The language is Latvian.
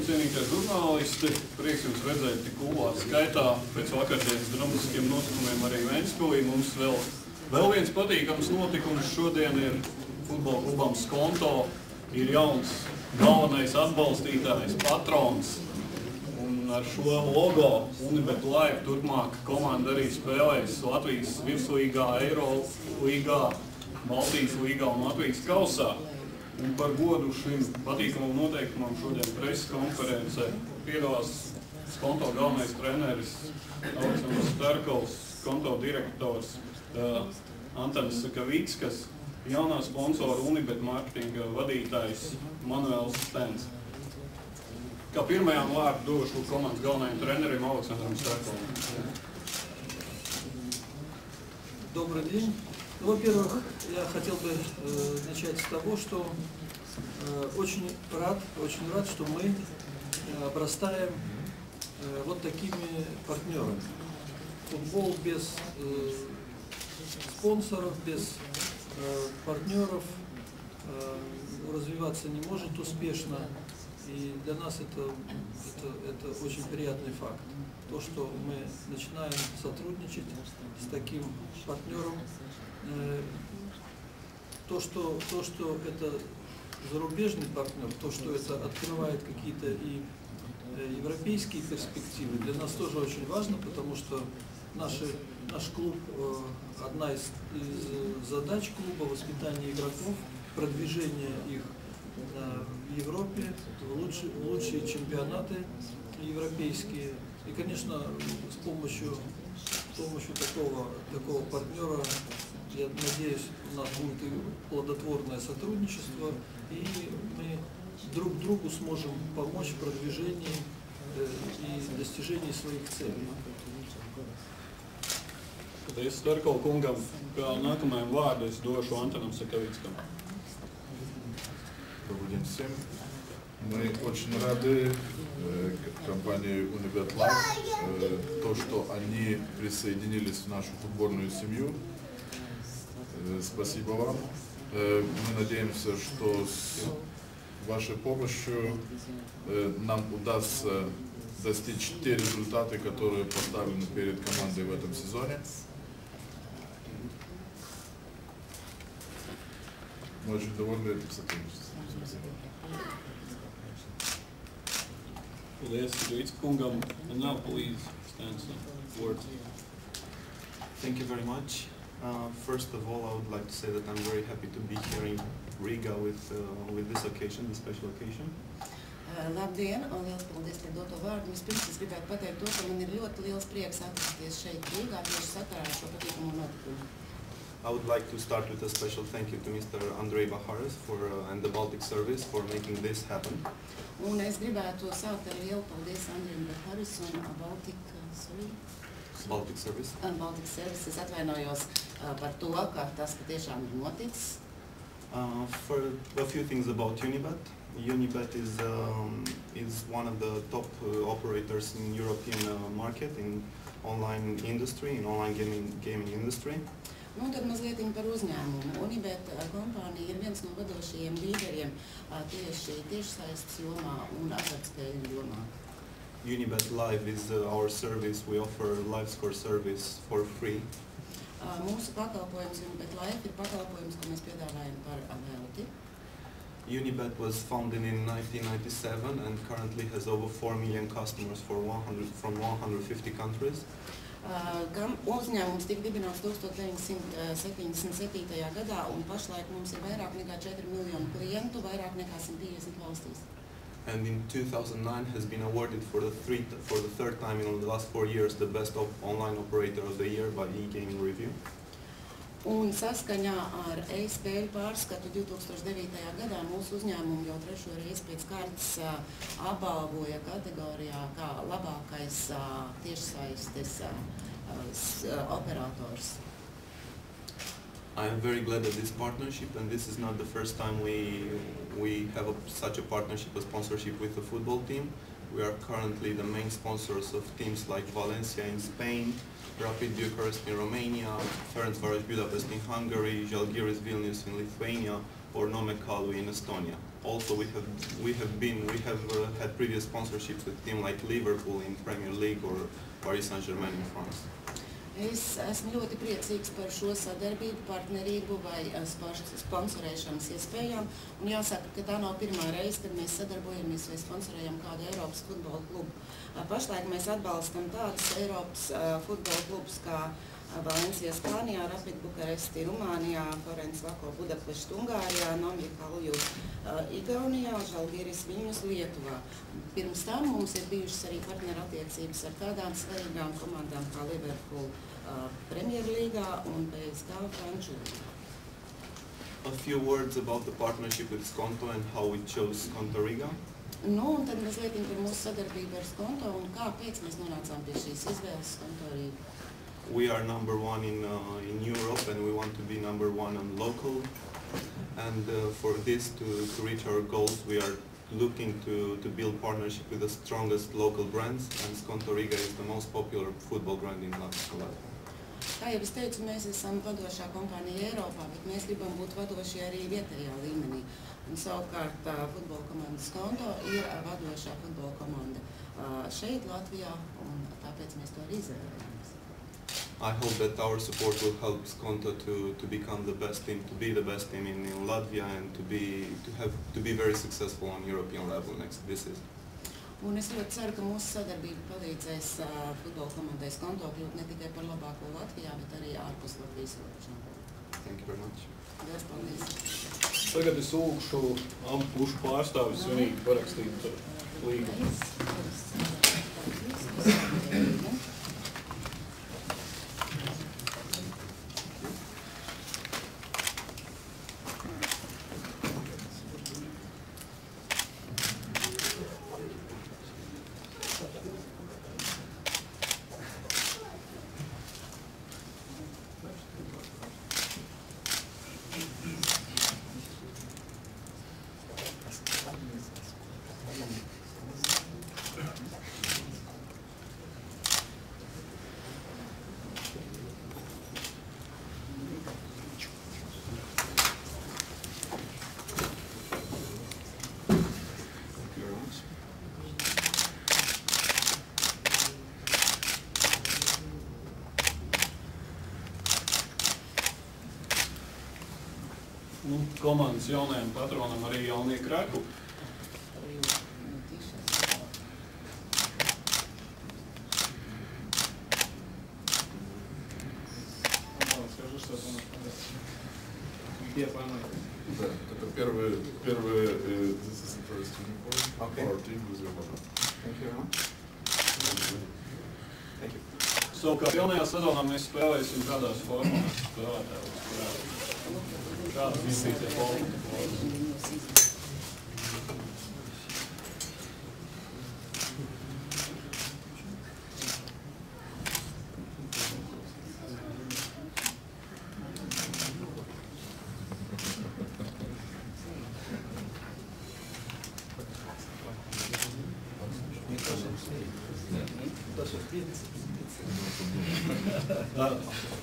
Cienītie žurnālisti, prieks jums redzēt tik lielā skaitā pēc vakardienas dramatiskiem notikumiem arī Ventspilī. Mums vēl viens patīkams notikums šodien ir futbola klubam Skonto. Ir jauns galvenais atbalstītājs, patrons. Un ar šo logo Unibet Live turpmāk komanda arī spēlēs Latvijas virslīgā, Eirolīgā, Baltijas līgā un Latvijas kausā. Un par godu šim patīkamam noteikumam šodien preses konferencē piedalās Skonto galvenais treneris Aleksandrs Starkovs, Skonto direktors Antanis Sakavickas, jaunā sponsora Unibet marketinga vadītājs Manuels Stens. Kā pirmajām vārdu došu komandas galvenajam trenerim Aleksandram Starkovam. Добрый день. Во-первых, я хотел бы начать с того, что очень рад, что мы обрастаем вот такими партнерами. Футбол без спонсоров, без партнеров развиваться не может успешно. И для нас это очень приятный факт. То, что мы начинаем сотрудничать с таким партнером, то, что это зарубежный партнер, то, что это открывает какие-то и европейские перспективы, для нас тоже очень важно, потому что наш клуб, одна из задач клуба — воспитание игроков, продвижение их в Европе, в лучшие чемпионаты европейские. И, конечно, с помощью такого партнера, я надеюсь, у нас будет и плодотворное сотрудничество, и мы друг другу сможем помочь в продвижении и достижении своих целей. Paldies Starkova kungam, kā nākamajam vārdu es došu Antanam Sakavickam. Добрый день всем. Мы очень рады компании Unibet Live, то, что они присоединились в нашу футбольную семью. Спасибо вам. Мы надеемся, что с вашей помощью нам удастся достичь те результаты, которые поставлены перед командой в этом сезоне. Мы очень довольны этим сотрудничеством. Paldies Sakavicka kungam. And now please stand some words. Thank you very much. First of all, I would like to say that I'm very happy to be here in Riga with this occasion, this special occasion. Labdien, un liels paldies par doto vārdu. Vispirms es gribētu pateikt to, ka man ir ļoti liels prieks atrasties šeit Rīgā tieši sakarā ar šo patīkamu notikumu. I would like to start with a special thank you to Mr. Andrei Baharis and the Baltic Service for making this happen. Un es gribētu sākt ar lielu paldies Andrejam Baharis un Baltic Service. Baltic Service. Es atvainojos par to, ka tas patiešām ir noticis. For a few things about Unibet. Unibet is one of the top operators in European market, in online industry, in online gaming industry. Nu, tad mazliet par uzņēmumu. Unibet kompānija ir viens no vadošajiem līderiem tieši tiešsaistes jomā un azartspēļu jomā. Unibet Live is our service. We offer live score service for free. Mūsu pakalpojums Unibet Live ir pakalpojums, ko mēs piedāvājam par velti. Unibet was founded in 1997 and currently has over 4 million customers from 150 countries. Uzņēmums tika dibināts 1977. gadā, un pašlaik mums ir vairāk nekā 4 miljonu klientu, vairāk nekā 150 valstīs. And in 2009 has been awarded for the third time in the last 4 years the best online operator of the year by eGaming Review. Un saskaņā ar e-spēļu pārskatu 2009. gadā mūsu uzņēmumu jau trešo reizi pēc kārtas apbalvoja kategorijā kā labākais tiešsaistes operators. I am very glad of this partnership, and this is not the first time we we have such a partnership, a sponsorship with the football team. We are currently the main sponsors of teams like Valencia in Spain, Rapid Bucharest in Romania, Ferencvaros Budapest in Hungary, Žalgiris Vilnius in Lithuania, or Nome Kalvi in Estonia. Also, we have had previous sponsorships with teams like Liverpool in Premier League or Paris Saint-Germain in France. Es esmu ļoti priecīgs par šo sadarbību, partnerību vai sponsorēšanas iespējām. Un jāsaka, ka tā nav pirmā reize, kad mēs sadarbojamies vai sponsorējam kādu Eiropas futbola klubu. Pašlaik mēs atbalstam tādus Eiropas futbola klubus kā Valencia Spānijā, Rapid Bukaresti Rumānijā, Ferencvaros Budapest Ungārijā, Nome Kalju Igaunijā, Žalgiris Vilnius Lietuvā. Pirms tam mums ir bijušas arī partnerattiecības ar tādām svarīgām komandām kā Liverpool Premier Līgā un PSG Franču līgā. A few words about the partnership with Skonto and how we chose Skonto Riga. Nu, un tad mazliet par mūsu sadarbību ar Skonto un kāpēc mēs nonācām pie šīs izvēles Skonto Riga. We are number one in Europe, and we want to be number one on local. And for this to reach our goals, we are looking to build partnership with the strongest local brands, and Skonto Riga is the most popular football brand in Latvia. Kā jau es teicu, mēs esam vadošā kompānija Eiropā, bet mēs gribam būt vadošie arī vietējā līmenī. Un savukārt futbola komanda Skonto ir vadošā futbola komanda šeit Latvijā, un tāpēc mēs to arī izvēlējāmies. I hope that our support will help Skonto to become the best team, to be the best team in Latvia, and to be very successful on European level this season. Un es ļoti ceru, ka mūsu sadarbība palīdzēs futbola komandai Skonto kļūt ne tikai par labāko Latvijā, bet arī ārpus Latvijas robežām. Thank you very much. Lielas paldies. Tagad es lūgšu abu pušu pārstāvis svinīgi parakstīt līgumu. Komandas jaunajam patronam arī jaunie krēkli. Да, это первый this is the first uniform of our team with your mother. Thank you very much. Thank you. Savukārt jaunajā sezonā mēs spēlēsim kādās formās spēlētājus, kādas visītie formas. Das ist